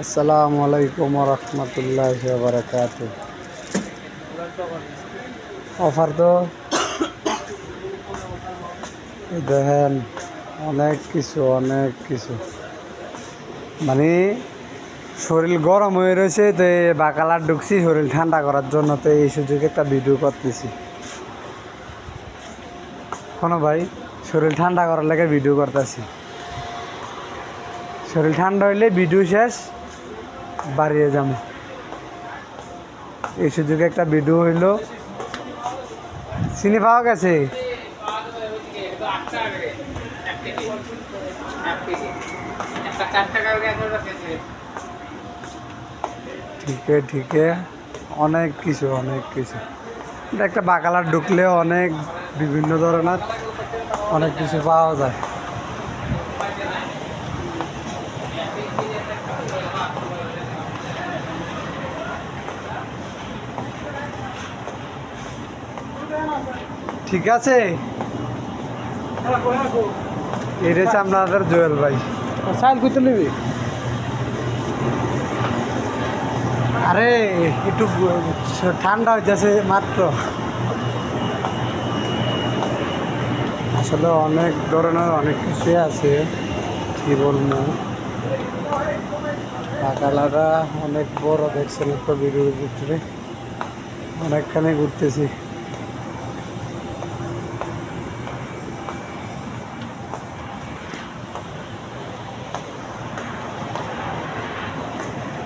আসসালামু আলাইকুম রহমতুল্লাহি ওয়া বারাকাতুহু। অফার তো দেখেন অনেক কিছু মানে শরীর গরম হয়ে রয়েছে, তো বাকালার ঢুকছি শরীর ঠান্ডা করার জন্য, তো এই সুযোগে একটা ভিডিও করতেছি। কোনো ভাই শরীর ঠান্ডা করার লেগে ভিডিও করতেছি। শরীর ঠান্ডা হইলে ভিডিও শেষ বাড়িয়ে যাবো। এই সুযোগে একটা ভিডিও হইলো। চিনি পাওয়া গেছে? ঠিক অনেক কিছু এটা একটা বাকালার ঢুকলে অনেক বিভিন্ন ধরনের অনেক কিছু পাওয়া যায়। ঠিক আছে, এটা হচ্ছে আপনাদের জুয়েল ভাই। সাইল করতে নিবি? আরে একটু ঠান্ডা হইতেছে মাত্র। আসলে অনেক ধরনের অনেক কিছুই আছে, কি বলবো। বাকালাটা অনেক বড়, দেখছেন একটা ভিডিওর ভিতরে অনেকখানি ঘুরতেছি।